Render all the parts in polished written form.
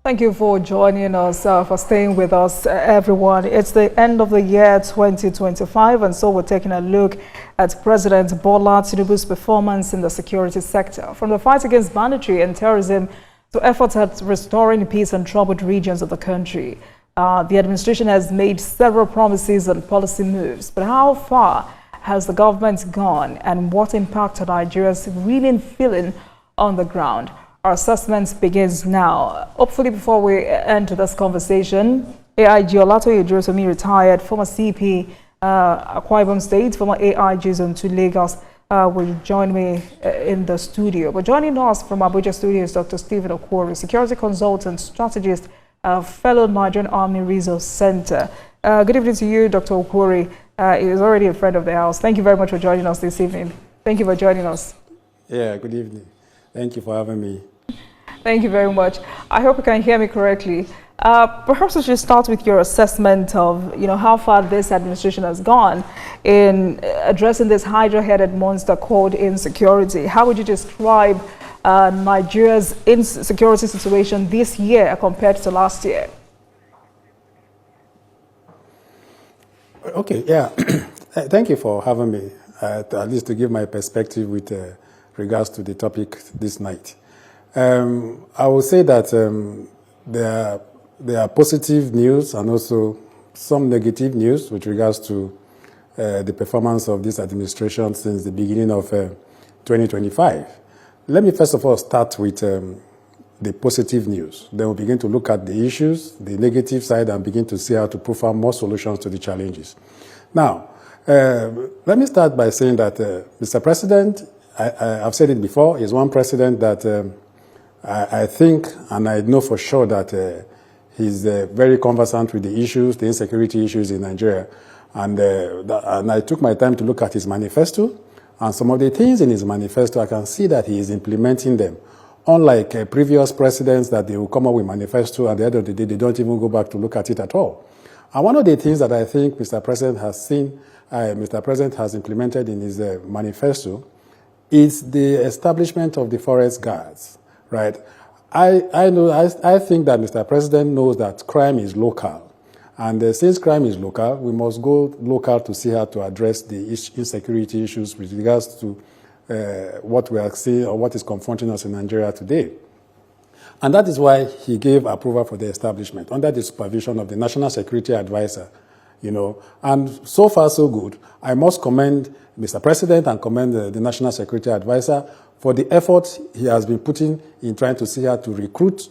Thank you for joining us, for staying with us, everyone. It's the end of the year 2025, and so we're taking a look at President Bola Tinubu's performance in the security sector, from the fight against banditry and terrorism to efforts at restoring peace in troubled regions of the country. The administration has made several promises and policy moves, but how far has the government gone, and what impact are Nigerians really feeling on the ground? Our assessment begins now. Hopefully, before we enter this conversation, AIG Olatoye Jorotomi, retired, former CP, Akwa Ibom State, former AIG Zone 2 Lagos, will join me in the studio. But joining us from Abuja studio is Dr. Stephen Okwori, security consultant, strategist, fellow Nigerian Army Resource Center. Good evening to you, Dr. Okwori. He is already a friend of the house. Thank you very much for joining us this evening. Thank you for joining us. Yeah, good evening. Thank you for having me. Thank you very much. I hope you can hear me correctly. Perhaps we should start with your assessment of, how far this administration has gone in addressing this hydra-headed monster called insecurity. How would you describe Nigeria's insecurity situation this year compared to last year? Okay, yeah. Thank you for having me, at least to give my perspective with regards to the topic this night. I will say that there are positive news and also some negative news with regards to the performance of this administration since the beginning of 2025. Let me first of all start with the positive news. Then we'll begin to look at the issues, the negative side, and begin to see how to provide more solutions to the challenges. Now, let me start by saying that Mr. President, I've said it before, is one president that I think, and I know for sure that he's very conversant with the issues, the insecurity issues in Nigeria. And I took my time to look at his manifesto, and some of the things in his manifesto, I can see that he is implementing them. Unlike previous presidents that they will come up with manifesto, at the end of the day, they don't even go back to look at it at all. And one of the things that I think Mr. President has implemented in his manifesto is the establishment of the forest guards. Right. I think that Mr. President knows that crime is local. And since crime is local, we must go local to see how to address the insecurity issues with regards to what we are seeing or what is confronting us in Nigeria today. And that is why he gave approval for the establishment under the supervision of the National Security Advisor. And so far so good. I must commend Mr. President and commend the National Security Advisor for the effort he has been putting in trying to see how to recruit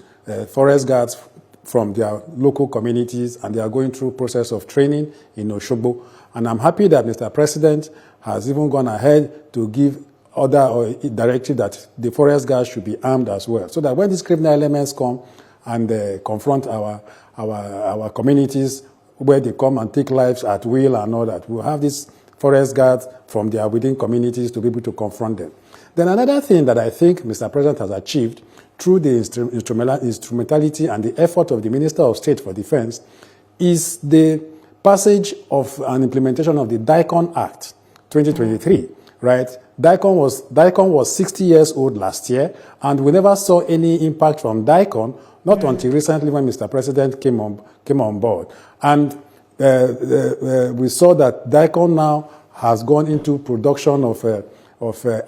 forest guards from their local communities, and they are going through process of training in Osogbo. And I'm happy that Mr. President has even gone ahead to give order or directive that the forest guards should be armed as well, so that when these criminal elements come and confront our communities, where they come and take lives at will and all that, we'll have these forest guards from their within communities to be able to confront them. Then another thing that I think Mr. President has achieved through the instrumentality and the effort of the Minister of State for Defense is the passage of an implementation of the DICON Act 2023, right? DICON was 60 years old last year, and we never saw any impact from DICON, not until recently when Mr. President came on board. And we saw that DICON now has gone into production of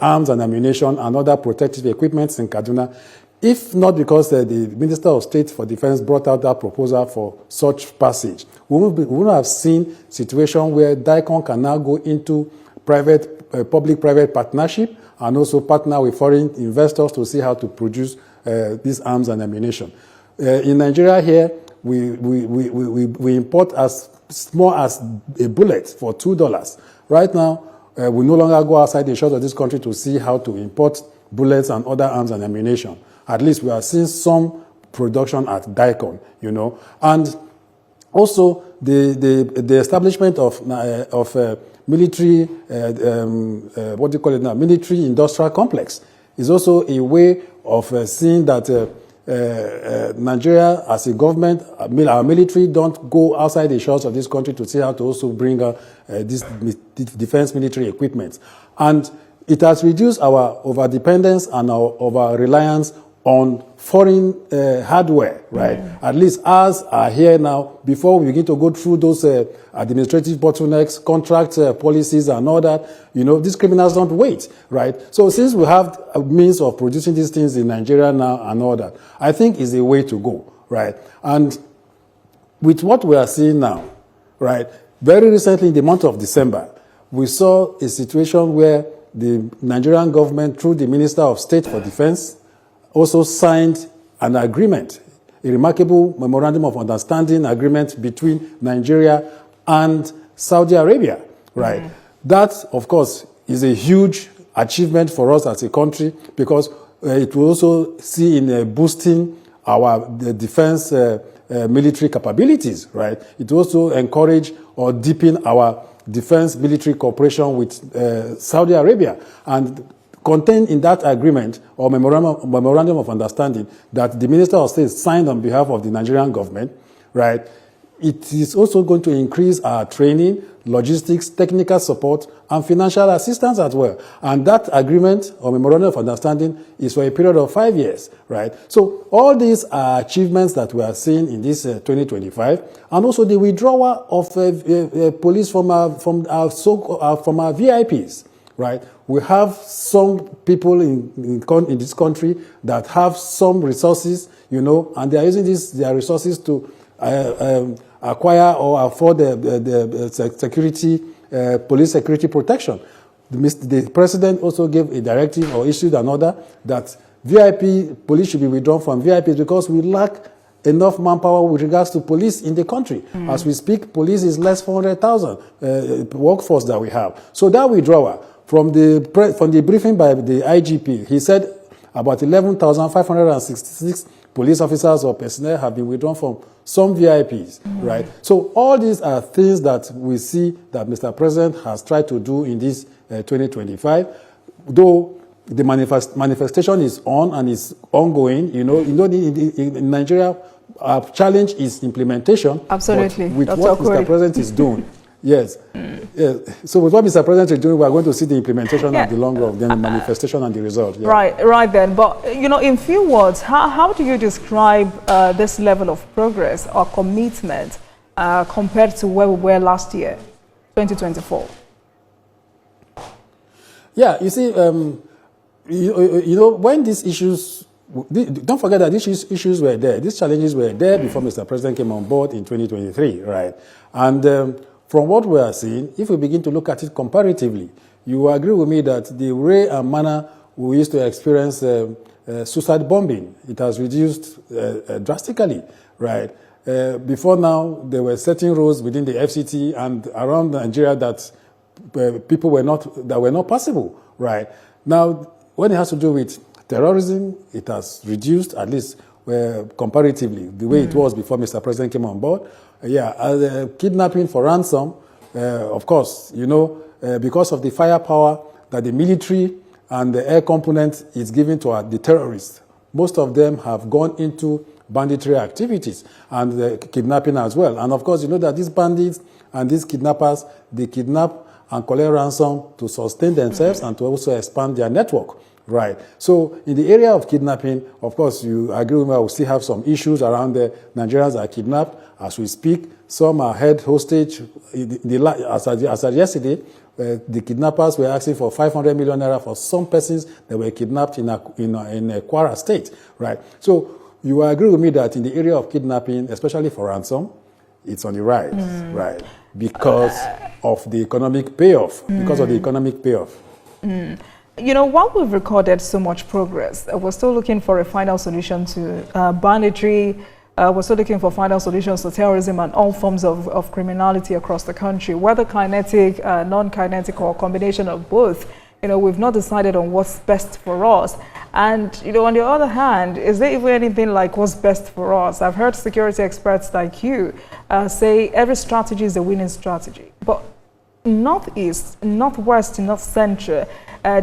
arms and ammunition and other protective equipment in Kaduna, if not because the Minister of State for Defense brought out that proposal for such passage. We would have seen a situation where DICON can now go into public-private partnership and also partner with foreign investors to see how to produce these arms and ammunition. In Nigeria here, we import as small as a bullet for $2. Right now, we no longer go outside the shores of this country to see how to import bullets and other arms and ammunition. At least we are seeing some production at DICON, And also the establishment of military, military industrial complex is also a way of seeing that Nigeria as a government, our military don't go outside the shores of this country to see how to also bring this defense military equipment. And it has reduced our over-dependence and our over-reliance on foreign hardware, right? At least ours are here now. Before we begin to go through those administrative bottlenecks, contract policies and all that, these criminals don't wait, right? So since we have a means of producing these things in Nigeria now and all that, I think is a way to go, right? And with what we are seeing now, right, very recently in the month of December, we saw a situation where the Nigerian government, through the Minister of State for Defense, also signed an agreement, a remarkable memorandum of understanding agreement between Nigeria and Saudi Arabia, right? That, of course, is a huge achievement for us as a country because it will also see in boosting the defense military capabilities, right? It will also encourage or deepen our defense military cooperation with Saudi Arabia. And contained in that agreement or memorandum of understanding that the Minister of State signed on behalf of the Nigerian government, right, it is also going to increase our training, logistics, technical support, and financial assistance as well. And that agreement or memorandum of understanding is for a period of 5 years, right? So all these are achievements that we are seeing in this 2025, and also the withdrawal of police from our VIPs. Right, we have some people in this country that have some resources, and they are using their resources to acquire or afford the security, police security protection. The president also gave a directive or issued an order that VIP police should be withdrawn from VIPs because we lack enough manpower with regards to police in the country. As we speak, police is less 400,000 workforce that we have. So that withdrawal. From the briefing by the IGP, he said about 11,566 police officers or personnel have been withdrawn from some VIPs, right? So all these are things that we see that Mr. President has tried to do in this 2025, though the manifestation is on and is ongoing. In Nigeria, our challenge is implementation. Absolutely. With what Mr. President is doing. Yes. Yes. So with what Mr. President is doing, we are going to see the implementation at the long run, then the manifestation and the result. Yeah. Right then. But, in few words, how do you describe this level of progress or commitment compared to where we were last year, 2024? Yeah, you see, when these issues, don't forget that these issues were there. These challenges were there before Mr. President came on board in 2023, right? And from what we are seeing, if we begin to look at it comparatively, you will agree with me that the way and manner we used to experience suicide bombing, it has reduced drastically, right? Before now, there were certain rules within the FCT and around Nigeria that were not possible, right? Now, when it has to do with terrorism, it has reduced, at least comparatively, the way it was before Mr. President came on board. Kidnapping for ransom, of course, because of the firepower that the military and the air component is giving to the terrorists. Most of them have gone into banditry activities and kidnapping as well. And of course, that these bandits and these kidnappers, they kidnap and collect ransom to sustain themselves and to also expand their network. Right. So in the area of kidnapping, of course, you agree with me, we still have some issues around the Nigerians are kidnapped. As we speak, some are held hostage. As of yesterday, the kidnappers were asking for 500 million naira for some persons that were kidnapped in Kwara State. Right. So you agree with me that in the area of kidnapping, especially for ransom, it's on the rise, right? Because of the economic payoff. While we've recorded so much progress, we're still looking for a final solution to banditry. We're still looking for final solutions to terrorism and all forms of criminality across the country, whether kinetic, non-kinetic, or a combination of both. We've not decided on what's best for us. And, on the other hand, is there even anything like what's best for us? I've heard security experts like you say every strategy is a winning strategy. But Northeast, Northwest, North Central,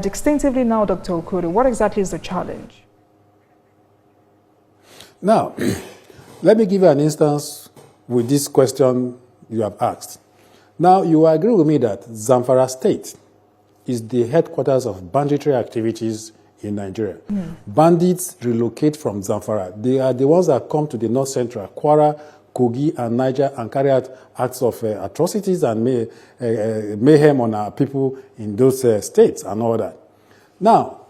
distinctively now, Dr. Okuri, what exactly is the challenge? Now, let me give you an instance with this question you have asked. Now, you agree with me that Zamfara State is the headquarters of banditry activities in Nigeria. Bandits relocate from Zamfara. They are the ones that come to the north central, Kwara, Kogi, and Niger, and carry out acts of atrocities and mayhem on our people in those states and all that. Now,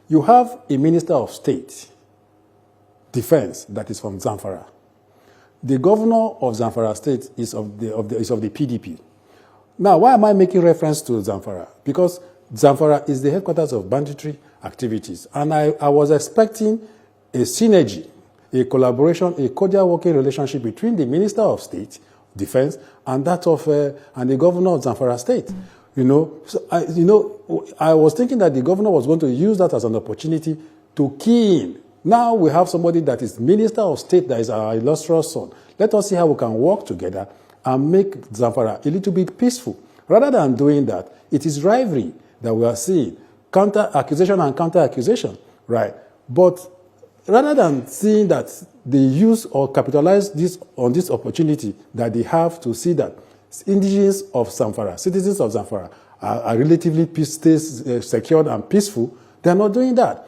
you have a Minister of State Defense that is from Zamfara. The governor of Zamfara State is of the PDP. Now, why am I making reference to Zamfara? Because Zamfara is the headquarters of banditry activities. And I was expecting a synergy, a collaboration, a cordial working relationship between the Minister of State Defense and that of and the governor of Zamfara State. So I was thinking that the governor was going to use that as an opportunity to key in. Now we have somebody that is Minister of State, that is our illustrious son. Let us see how we can work together and make Zamfara a little bit peaceful. Rather than doing that, it is rivalry that we are seeing, counter-accusation and counter-accusation, right? But rather than seeing that they use or capitalize on this opportunity that they have to see that indigenous of Zamfara, citizens of Zamfara, are relatively secured and peaceful, they are not doing that.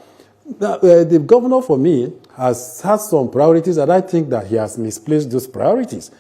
Now, the governor, for me, has had some priorities that I think that he has misplaced those priorities.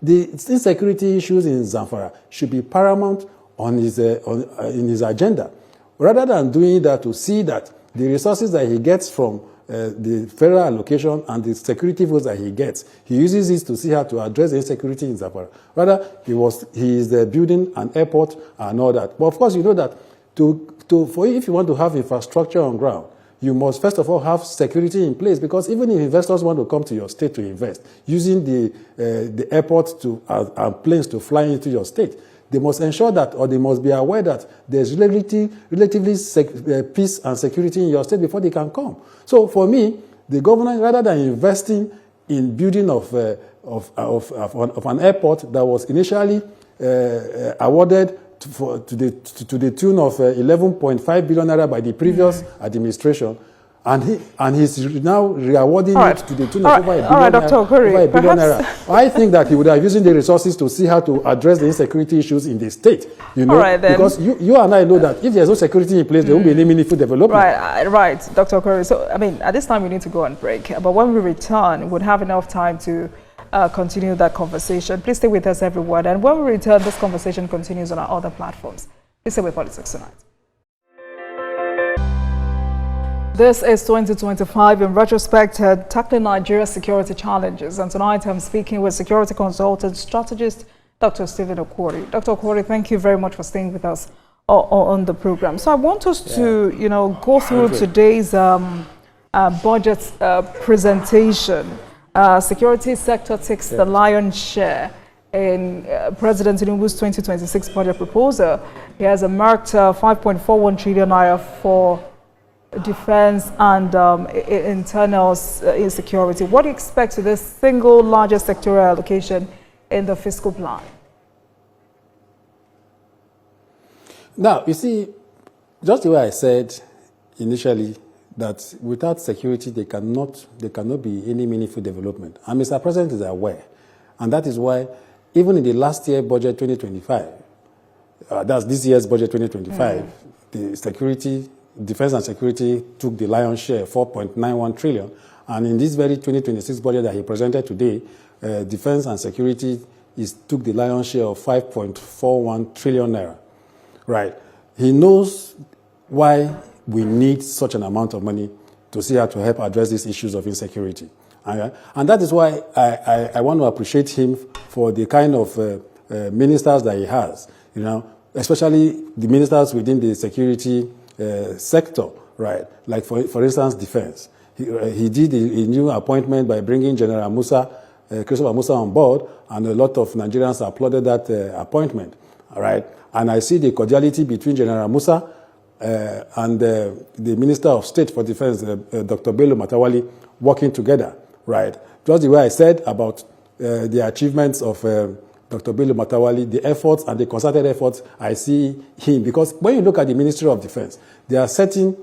The insecurity issues in Zamfara should be paramount in his agenda. Rather than doing that, to see that the resources that he gets from the federal allocation and the security votes that he gets, he uses it to see how to address the insecurity in Zamfara. Rather, he is building an airport and all that. But of course, you know that if you want to have infrastructure on ground, you must first of all have security in place, because even if investors want to come to your state to invest, using the airport and planes to fly into your state, they must ensure that, or they must be aware that there's relatively peace and security in your state before they can come. So for me, the government, rather than investing in building of an airport that was initially awarded to the tune of 11.5 billion naira by the previous administration, and he's now rewarding it to the tune of over a billion naira. I think that he would have using the resources to see how to address the insecurity issues in the state. Because you and I know that if there's no security in place, there won't be any meaningful development. Right, Dr. Okori. So, I mean, at this time we need to go on break, but when we return, we'll have enough time to continue that conversation. Please stay with us, everyone. And when we return, this conversation continues on our other platforms. Please stay with Politics Tonight. This is 2025 in retrospect, tackling Nigeria's security challenges. And tonight I'm speaking with security consultant strategist, Dr. Stephen Okori. Dr. Okori, thank you very much for staying with us on the program. So I want us to, go through today's budget presentation. Security sector takes the lion's share in President Tinubu's 2026 budget proposal. He has marked 5.41 trillion naira for defense and internal insecurity. What do you expect to this single largest sectoral allocation in the fiscal plan? Now, you see, just the way I said initially, that without security, there cannot be any meaningful development. And Mr. President is aware. And that is why, even in the last year budget 2025, that's this year's budget 2025, the defense and security took the lion's share, 4.91 trillion. And in this very 2026 budget that he presented today, defense and security took the lion's share of 5.41 trillion naira. Right. He knows why we need such an amount of money to see how to help address these issues of insecurity. And that is why I want to appreciate him for the kind of ministers that he has, especially the ministers within the security sector, right? Like, for instance, defense. He did a new appointment by bringing General Christopher Musa on board, and a lot of Nigerians applauded that appointment, all right? And I see the cordiality between General Musa and the Minister of State for Defense, Dr. Bello Matawali, working together, right? Just the way I said about the achievements of Dr. Bello Matawali, the efforts and the concerted efforts, I see him. Because when you look at the Ministry of Defense, there are certain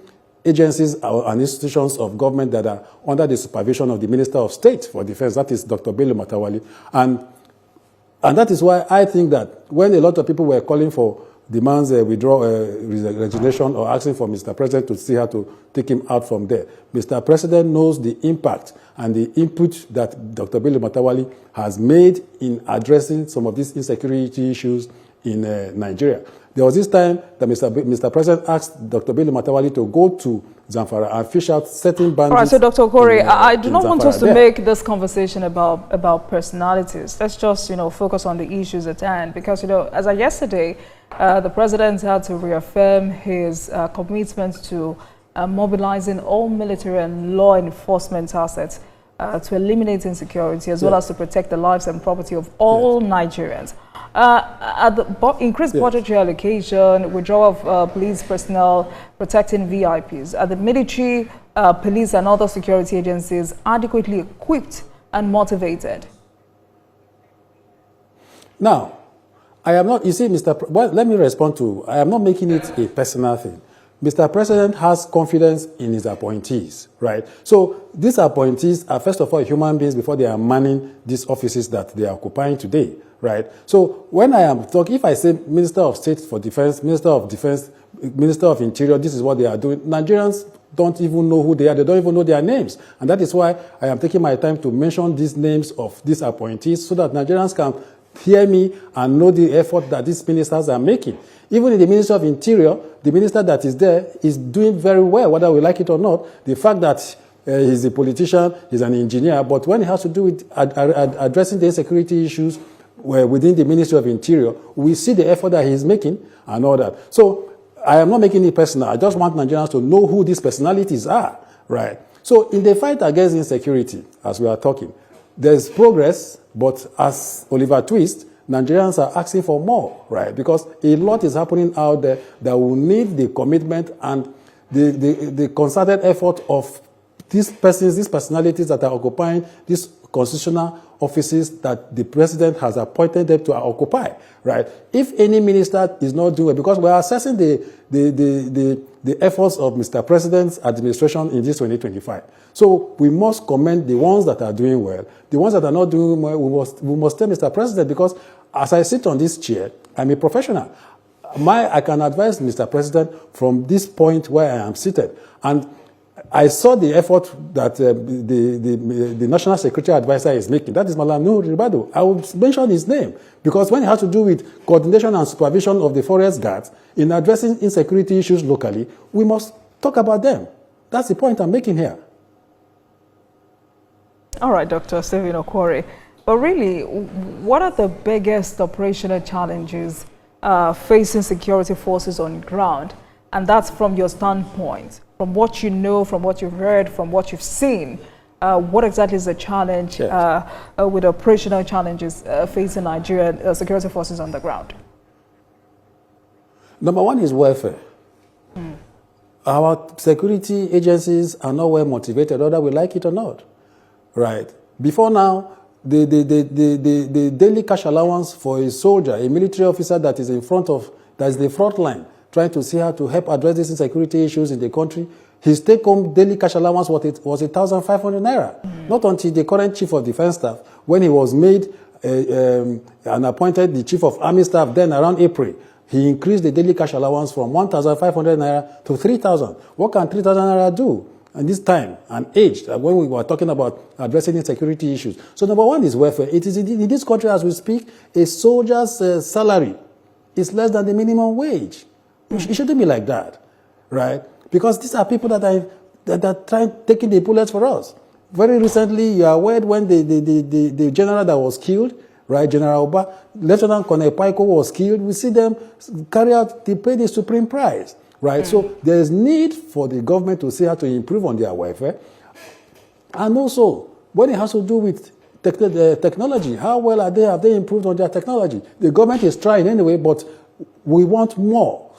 agencies and institutions of government that are under the supervision of the Minister of State for Defense, that is Dr. Bello Matawali. And that is why I think that when a lot of people were calling for demands a resignation or asking for Mr. President to see how to take him out from there. Mr. President knows the impact and the input that Dr. Bello Matawalle has made in addressing some of these insecurity issues in Nigeria. There was this time that Mr. President asked Dr. Bello Matawalle to go to Zamfara and fish out certain bandits. All right, so Dr. Okori, I do not want us to make this conversation about personalities. Let's just, focus on the issues at hand. Because, as of yesterday, the president had to reaffirm his commitment to mobilizing all military and law enforcement assets to eliminate insecurity, as well as to protect the lives and property of all Nigerians. At the increased budgetary allocation, withdrawal of police personnel, protecting VIPs, are the military, police and other security agencies adequately equipped and motivated? Now, I am not, you see, well, let me respond to, I am not making it a personal thing. Mr. President has confidence in his appointees, right? So these appointees are, first of all, human beings before they are manning these offices that they are occupying today, right? So when I am talking, if I say Minister of State for Defense, Minister of Defense, Minister of Interior, this is what they are doing, Nigerians don't even know who they are. They don't even know their names. And that is why I am taking my time to mention these names of these appointees so that Nigerians can hear me and know the effort that these ministers are making. Even in the Ministry of Interior, the minister that is there is doing very well, whether we like it or not. The fact that he's a politician, he's an engineer, but when it has to do with addressing the insecurity issues within the Ministry of Interior, we see the effort that he's making and all that. So I am not making it personal. I just want Nigerians to know who these personalities are, right? So in the fight against insecurity, as we are talking, there's progress, but as Oliver Twist, Nigerians are asking for more, right? Because a lot is happening out there that will need the commitment and the concerted effort of these persons, these personalities that are occupying these constitutional offices that the president has appointed them to occupy, right? If any minister is not doing it, because we are assessing the efforts of Mr. President's administration in this 2025. So we must commend the ones that are doing well. The ones that are not doing well, we must tell Mr. President, because as I sit on this chair, I'm a professional. I can advise Mr. President from this point where I am seated. And I saw the effort that the National Security Advisor is making. That is Malam Nuhu Ribadu. I will mention his name because when it has to do with coordination and supervision of the forest guards in addressing insecurity issues locally, we must talk about them. That's the point I'm making here. All right, Dr. Stephen Okori. But really, what are the biggest operational challenges facing security forces on the ground? And that's from your standpoint. From what you know, from what you've heard, from what you've seen, what exactly is the challenge with operational challenges facing Nigerian security forces on the ground? Number one is welfare. Our security agencies are not well motivated, whether we like it or not, right? Before now, the daily cash allowance for a soldier, a military officer that is the front line, trying to see how to help address these insecurity issues in the country, his take-home daily cash allowance was 1,500 naira. Not until the current Chief of Defense Staff, when he was made and appointed the Chief of Army Staff, then around April, he increased the daily cash allowance from 1,500 naira to 3,000. What can 3,000 naira do at this time and age when we were talking about addressing insecurity issues? So number one is welfare. It is in this country as we speak, a soldier's salary is less than the minimum wage. It shouldn't be like that, right? Because these are people that are taking the bullets for us. Very recently, you are aware when the general that was killed, right, General Oba, Lieutenant Colonel Paiko was killed, we see them they pay the supreme price, right? So there is need for the government to see how to improve on their welfare. And also, when it has to do with technology, how well have they improved on their technology? The government is trying anyway, but we want more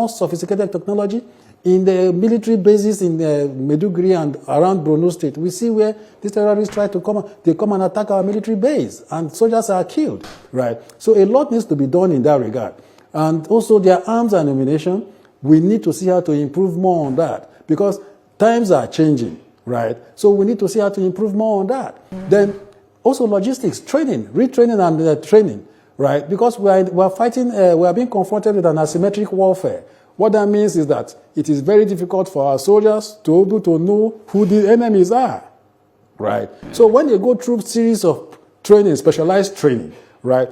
sophisticated technology. In the military bases in Maiduguri and around Borno State, we see where these terrorists try to come and attack our military base, and soldiers are killed, right? So a lot needs to be done in that regard. And also their arms and ammunition, we need to see how to improve more on that, because times are changing, right? So we need to see how to improve more on that. Then also logistics, training, retraining and training. right? Because we are fighting, we are being confronted with an asymmetric warfare. What that means is that it is very difficult for our soldiers to be able to know who the enemies are, right? So when they go through series of training, specialized training, right,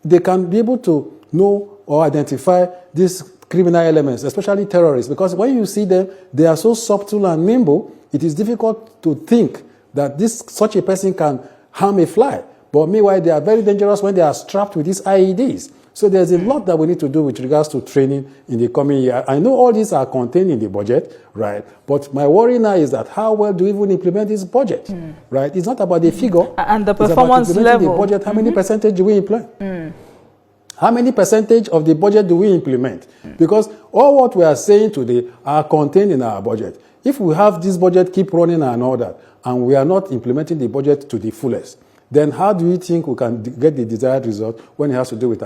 they can be able to know or identify these criminal elements, especially terrorists, because when you see them, they are so subtle and nimble, it is difficult to think that such a person can harm a fly. But meanwhile, they are very dangerous when they are strapped with these IEDs. So there's a lot that we need to do with regards to training in the coming year. I know all these are contained in the budget, right? But my worry now is that how well do we even implement this budget, right? It's not about the figure. And the it's about performance implementing level. the budget. How many percentage do we implement? How many percentage of the budget do we implement? Because all what we are saying today are contained in our budget. If we have this budget keep running and all that, and we are not implementing the budget to the fullest, then how do you think we can get the desired result when it has to do with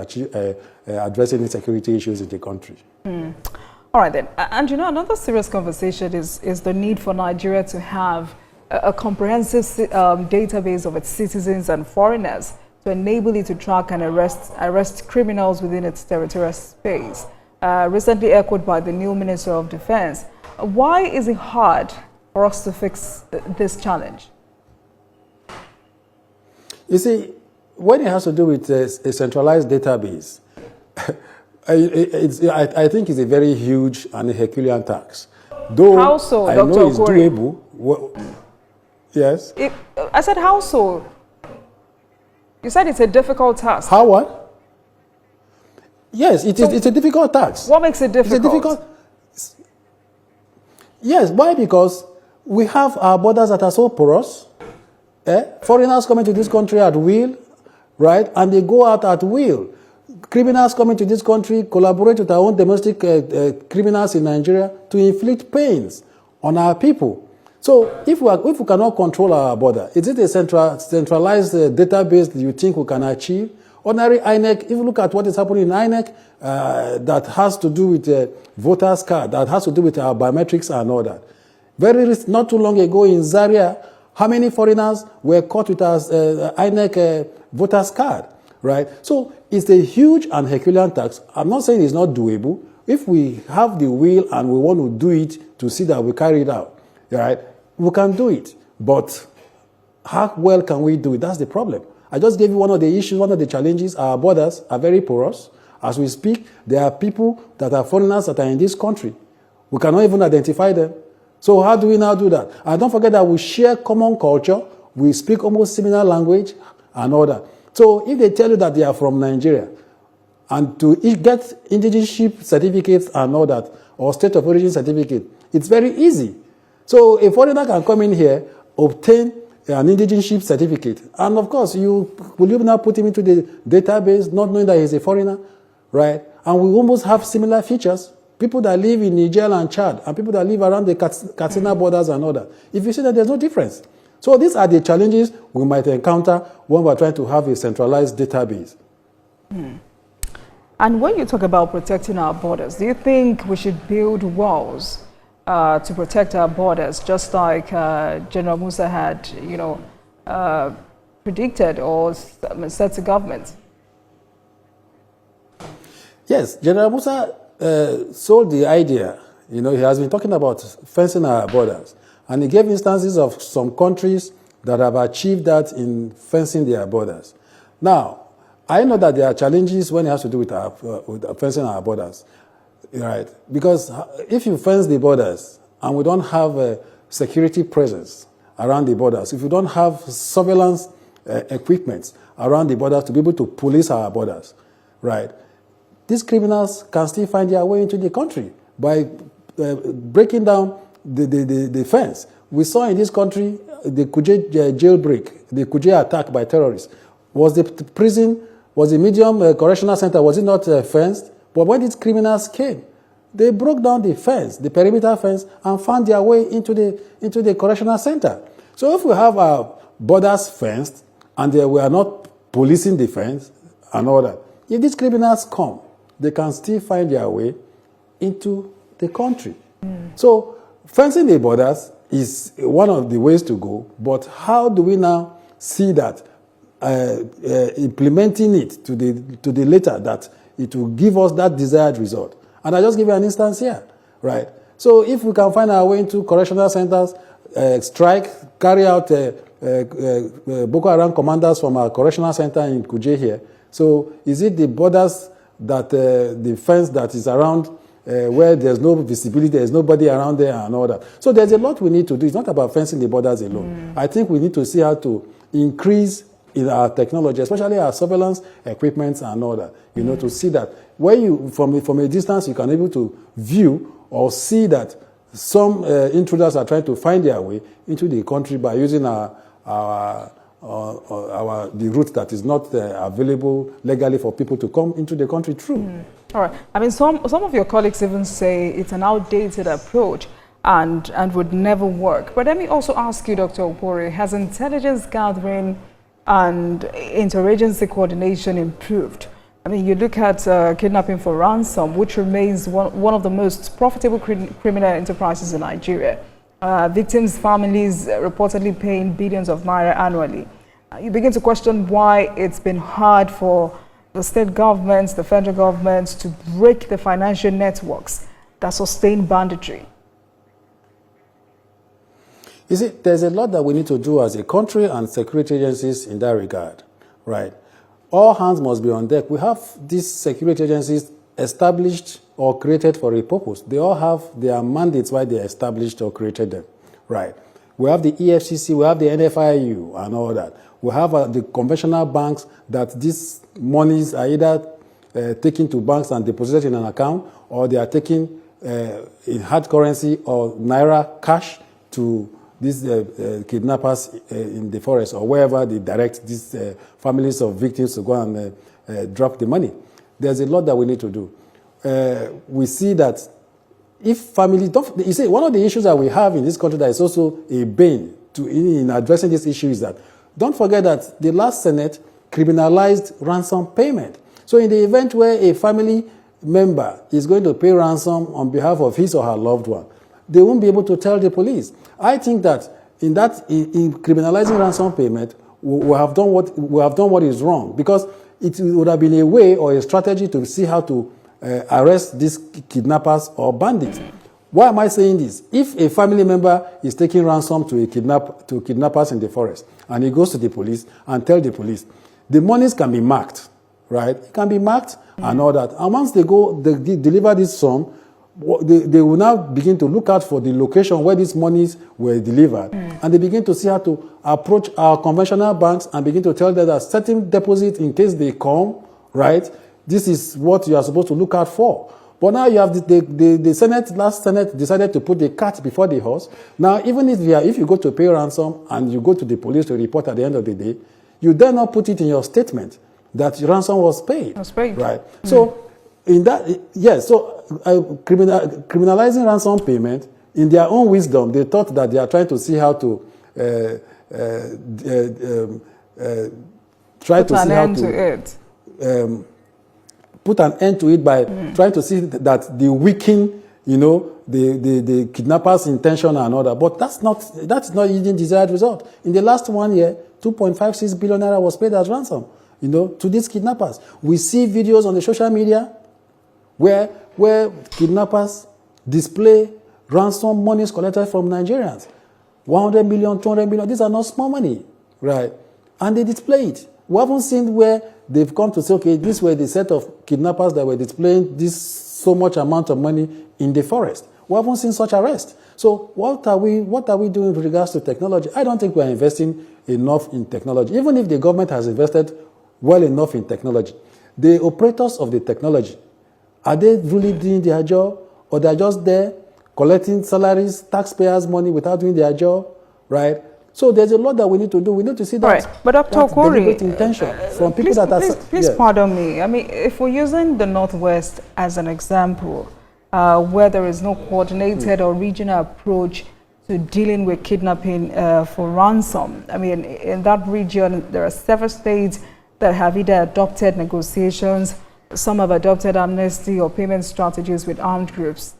addressing insecurity issues in the country? All right then. And you know, another serious conversation is the need for Nigeria to have a comprehensive database of its citizens and foreigners to enable it to track and arrest criminals within its territorial space. Recently echoed by the new Minister of Defense. Why is it hard for us to fix this challenge? You see, when it has to do with a centralized database, I think it's a very huge and a Herculean task. Though how so, I Dr. know it's Okori? doable. Yes? I said how so? You said it's a difficult task. How what? Yes, it's a difficult task. What makes it difficult? It's a difficult. Yes, why? Because we have our borders that are so porous. Foreigners come into this country at will, right? And they go out at will. Criminals come into this country, collaborate with our own domestic criminals in Nigeria to inflict pains on our people. So if we cannot control our border, is it a centralized database that you think we can achieve? Ordinary INEC, if you look at what is happening in INEC, that has to do with voters' card, that has to do with our biometrics and all that. Not too long ago in Zaria, how many foreigners were caught with our INEC voters' card, right? So it's a huge and Herculean task. I'm not saying it's not doable. If we have the will and we want to do it to see that we carry it out, right, we can do it. But how well can we do it? That's the problem. I just gave you one of the issues, one of the challenges. Our borders are very porous. As we speak, there are people that are foreigners that are in this country. We cannot even identify them. So how do we now do that? And don't forget that we share common culture. We speak almost similar language and all that. So if they tell you that they are from Nigeria, and to get indigenship certificates and all that, or state of origin certificate, it's very easy. So a foreigner can come in here, obtain an indigenship certificate, and of course, will you now put him into the database, not knowing that he's a foreigner, right? And we almost have similar features. People that live in Niger and Chad, and people that live around the Katsina borders and all that. If you see that, there's no difference. So these are the challenges we might encounter when we're trying to have a centralized database. And when you talk about protecting our borders, do you think we should build walls to protect our borders, just like General Musa had, predicted or said to government? Yes, General Musa sold the idea. He has been talking about fencing our borders. And he gave instances of some countries that have achieved that in fencing their borders. Now, I know that there are challenges when it has to do with fencing our borders, right? Because if you fence the borders and we don't have a security presence around the borders, if we don't have surveillance equipment around the borders to be able to police our borders, right? These criminals can still find their way into the country by breaking down the fence. We saw in this country the Kuje jailbreak, the Kuje attack by terrorists. Was the medium correctional center, was it not fenced? But when these criminals came, they broke down the fence, the perimeter fence, and found their way into the correctional center. So if we have our borders fenced and we are not policing the fence and all that, if these criminals come, they can still find their way into the country. So fencing the borders is one of the ways to go, but how do we now see that implementing it to the letter that it will give us that desired result. And I just give you an instance here, right? So if we can find our way into correctional centers, strike, carry out Boko Haram commanders from our correctional center in Kuje here. So is it the borders that the fence that is around where there's no visibility, there's nobody around there and all that. So there's a lot we need to do. It's not about fencing the borders alone. I think we need to see how to increase in our technology, especially our surveillance equipment and all that, to see that where you, from a distance, you can be able to view or see that some intruders are trying to find their way into the country by using the route that is not available legally for people to come into the country through. All right. I mean, some of your colleagues even say it's an outdated approach and would never work. But let me also ask you, Dr. Okori, has intelligence gathering and interagency coordination improved? I mean, you look at kidnapping for ransom, which remains one of the most profitable criminal enterprises in Nigeria. Victims' families reportedly paying billions of naira annually. You begin to question why it's been hard for the state governments, the federal governments to break the financial networks that sustain banditry. You see, there's a lot that we need to do as a country and security agencies in that regard, right? All hands must be on deck. We have these security agencies established or created for a purpose. They all have their mandates why they established or created them, right? We have the EFCC, we have the NFIU and all that. We have the conventional banks that these monies are either taken to banks and deposited in an account, or they are taken in hard currency or naira cash to these kidnappers in the forest or wherever they direct these families of victims to go and drop the money. There's a lot that we need to do. We see that if family, you see, one of the issues that we have in this country that is also a bane in addressing this issue is that, don't forget that the last Senate criminalized ransom payment. So in the event where a family member is going to pay ransom on behalf of his or her loved one, they won't be able to tell the police. I think that in criminalizing ransom payment, we have done what is wrong, because it would have been a way or a strategy to see how to arrest these kidnappers or bandits. Why am I saying this? If a family member is taking ransom to kidnappers in the forest, and he goes to the police and tells the police, the monies can be marked, right? It can be marked and all that. And once they deliver this sum, they will now begin to look out for the location where these monies were delivered. And they begin to see how to approach our conventional banks and begin to tell them that certain deposits, in case they come, right, this is what you are supposed to look out for. But now you have the last Senate decided to put the cart before the horse. Now, even if you go to pay ransom and you go to the police to report at the end of the day, you dare not put it in your statement that ransom was paid. Right? So, in that, yes, so criminalizing ransom payment, in their own wisdom, they thought that they are trying to see how to put an end to it by trying to see that they weaken, the kidnappers' intention and all that. But that's not yielding desired result. In the last 1 year, 2.56 billion naira was paid as ransom, to these kidnappers. We see videos on the social media where kidnappers display ransom monies collected from Nigerians. 100 million, 200 million, these are not small money, right? And they display it. We haven't seen where they've come to say, okay, these were the set of kidnappers that were displaying this so much amount of money in the forest. We haven't seen such arrest. So what are we doing with regards to technology? I don't think we are investing enough in technology. Even if the government has invested well enough in technology, the operators of the technology, are they really doing their job, or they're just there collecting salaries, taxpayers' money without doing their job, right? So there's a lot that we need to do. We need to see that. Right. But Dr. Okori, intention from people please pardon me. I mean, if we're using the Northwest as an example, where there is no coordinated or regional approach to dealing with kidnapping for ransom. I mean, in that region, there are several states that have either adopted negotiations, some have adopted amnesty or payment strategies with armed groups.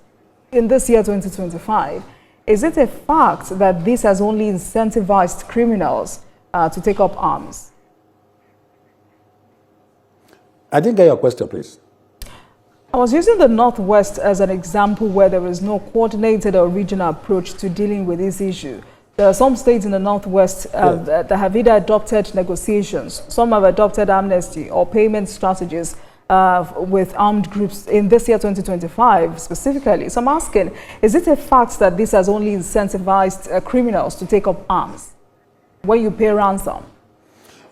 In this year, 2025, is it a fact that this has only incentivized criminals to take up arms? I didn't get your question, please. I was using the Northwest as an example where there is no coordinated or regional approach to dealing with this issue. There are some states in the Northwest that have either adopted negotiations, some have adopted amnesty or payment strategies with armed groups in this year 2025 specifically. So I'm asking, is it a fact that this has only incentivized criminals to take up arms when you pay ransom?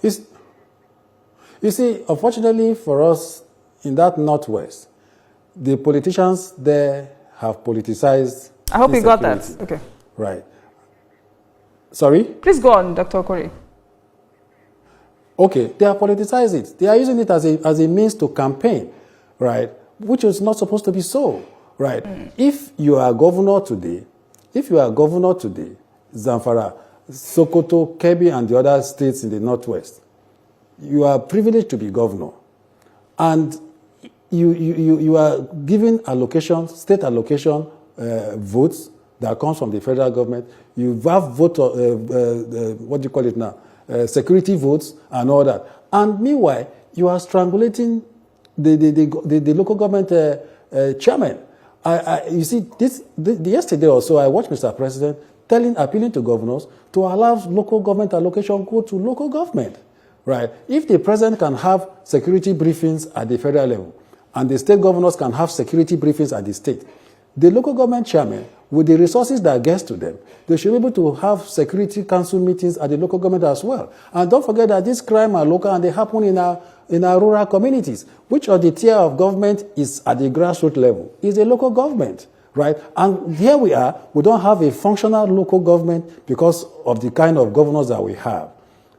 You see, unfortunately for us in that Northwest, the politicians there have politicized. I hope you got that. Okay. Right. Sorry? Please go on, Dr. Okori. Okay, they have politicized it. They are using it as a means to campaign, right? Which is not supposed to be so, right? If you are governor today, Zamfara, Sokoto, Kebbi, and the other states in the Northwest, you are privileged to be governor. And you are given allocation, state allocation votes that comes from the federal government. You have vote, what do you call it now? Security votes and all that. And meanwhile, you are strangulating the local government chairman. You see, yesterday or so, I watched Mr. President appealing to governors to allow local government allocation go to local government. Right? If the president can have security briefings at the federal level, and the state governors can have security briefings at the state, the local government chairman, with the resources that gets to them, they should be able to have security council meetings at the local government as well. And don't forget that these crimes are local and they happen in our rural communities. Which of the tier of government is at the grassroots level? Is a local government, right? And here we are, we don't have a functional local government because of the kind of governors that we have.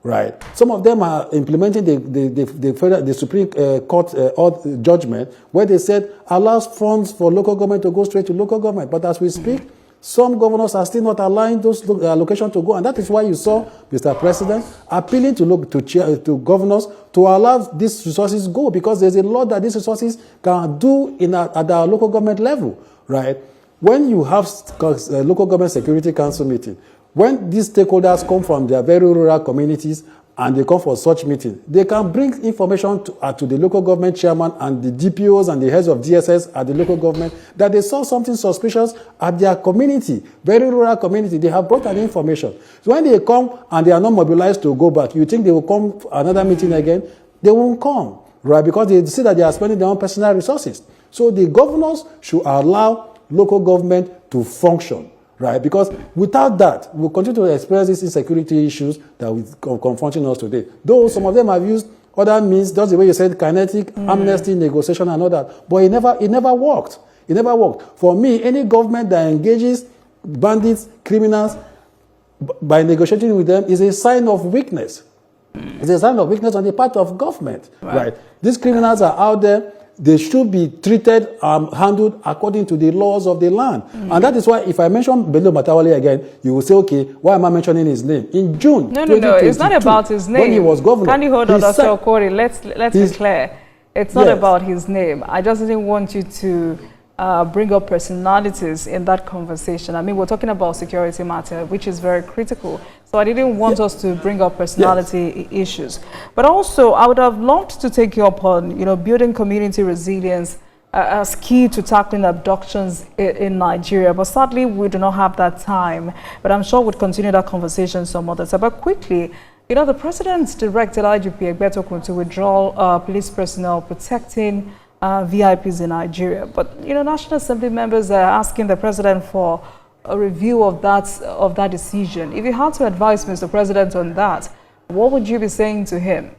Right. Some of them are implementing the Supreme Court judgment where they said allows funds for local government to go straight to local government. But as we speak, some governors are still not allowing those allocations to go. And that is why you saw Mr. President appealing to governors to allow these resources go, because there's a lot that these resources can do at our local government level. Right. When you have local government security council meeting, when these stakeholders come from their very rural communities and they come for such meetings, they can bring information to the local government chairman and the DPOs and the heads of DSS at the local government that they saw something suspicious at their community, very rural community. They have brought an information. So when they come and they are not mobilized to go back, you think they will come for another meeting again? They won't come, right? Because they see that they are spending their own personal resources. So the governors should allow local government to function. Right, because without that, we'll continue to experience these insecurity issues that are confronting us today. Though some of them have used other means, just the way you said, kinetic, amnesty, negotiation, and all that. But it never worked. It never worked. For me, any government that engages bandits, criminals, by negotiating with them is a sign of weakness. It's a sign of weakness on the part of government. Right? These criminals are out there. They should be treated, handled according to the laws of the land. And that is why if I mention Bello Matawale again, you will say, okay, why am I mentioning his name? In June No, it's not about his name. When he was governor. Can you hold on, Dr. Okori? Let's be clear. It's not about his name. I just didn't want you to bring up personalities in that conversation. I mean, we're talking about security matter, which is very critical. So I didn't want us to bring up personality issues. But also, I would have loved to take you up on, building community resilience as key to tackling abductions in Nigeria. But sadly, we do not have that time. But I'm sure we'll continue that conversation some other time. But quickly, the president directed IGP Egbetokun to withdraw police personnel protecting VIPs in Nigeria. But, National Assembly members are asking the president for a review of that decision. If you had to advise Mr. President on that, what would you be saying to him?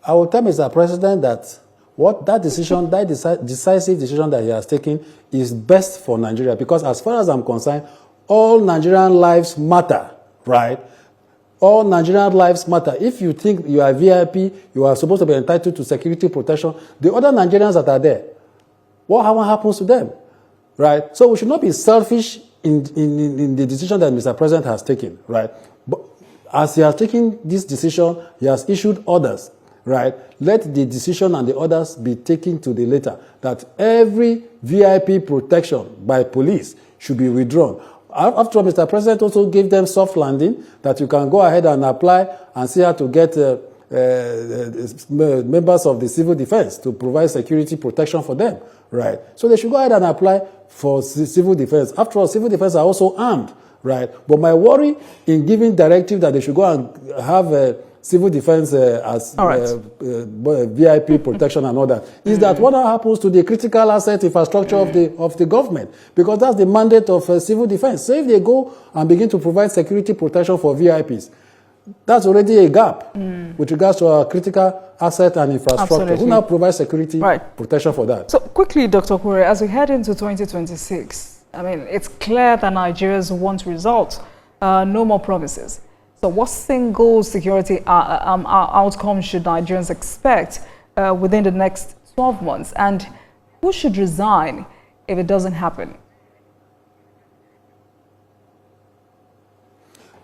I will tell Mr. President that that decisive decision that he has taken is best for Nigeria, because as far as I'm concerned, all Nigerian lives matter, right? All Nigerian lives matter. If you think you are VIP, you are supposed to be entitled to security protection, the other Nigerians that are there, what happens to them? Right? So we should not be selfish in the decision that Mr. President has taken, right? But as he has taken this decision, he has issued orders, right? Let the decision and the orders be taken to the letter that every VIP protection by police should be withdrawn. After all, Mr. President also gave them soft landing that you can go ahead and apply and see how to get members of the civil defense to provide security protection for them, right? So they should go ahead and apply for civil defense. After all, civil defense are also armed, right? But my worry in giving directive that they should go and have civil defense as VIP protection and all that is that what happens to the critical asset infrastructure of the government, because that's the mandate of civil defense. So if they go and begin to provide security protection for VIPs, that's already a gap with regards to our critical asset and infrastructure. Absolutely. Who now provides security protection for that? So quickly, Dr. Kure, as we head into 2026, I mean, it's clear that Nigerians want results, no more promises. So what single security outcome should Nigerians expect within the next 12 months? And who should resign if it doesn't happen?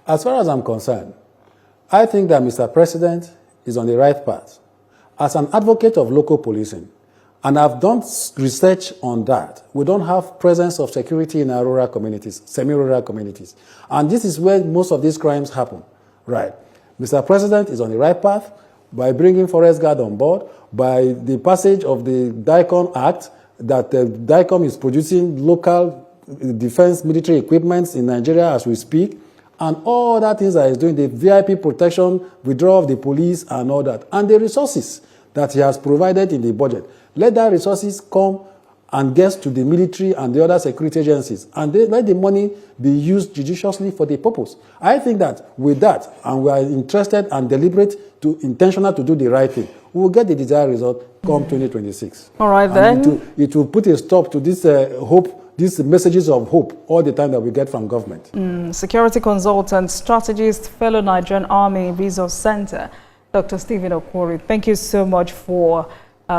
As far as I'm concerned, I think that Mr. President is on the right path. As an advocate of local policing, and I've done research on that, we don't have presence of security in our rural communities, semi-rural communities. And this is where most of these crimes happen, right? Mr. President is on the right path by bringing Forest Guard on board, by the passage of the DICOM Act, that DICOM is producing local defense military equipment in Nigeria as we speak, and all that things that he's doing, the VIP protection, withdrawal of the police and all that, and the resources that he has provided in the budget. Let that resources come and get to the military and the other security agencies, and let the money be used judiciously for the purpose. I think that with that, and we are interested and intentional to do the right thing, we will get the desired result come 2026. All right, and then. It will put a stop to this these messages of hope all the time that we get from government. Security consultant, strategist, fellow Nigerian Army Resource Center, Dr. Stephen Okwori, thank you so much for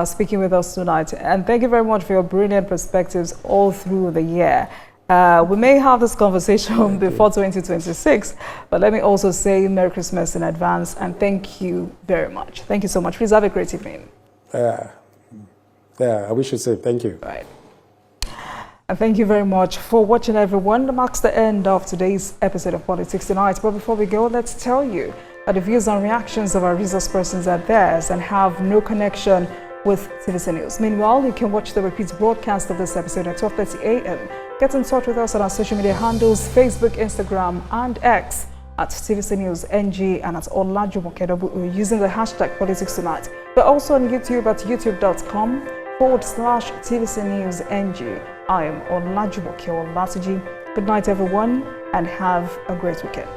speaking with us tonight. And thank you very much for your brilliant perspectives all through the year. We may have this conversation before 2026, but let me also say Merry Christmas in advance and thank you very much. Thank you so much. Please have a great evening. I wish to say thank you. Right. And thank you very much for watching, everyone. That marks the end of today's episode of Politics Tonight. But before we go, let's tell you that the views and reactions of our resource persons are theirs and have no connection with TVC News. Meanwhile, you can watch the repeat broadcast of this episode at 12:30 a.m. Get in touch with us on our social media handles, Facebook, Instagram, and X at TVC News NG and at Olajumokedobu using the hashtag Politics Tonight. We're also on YouTube at youtube.com/TVC News NG. I am Olajumoke Olatuji. Good night, everyone, and have a great weekend.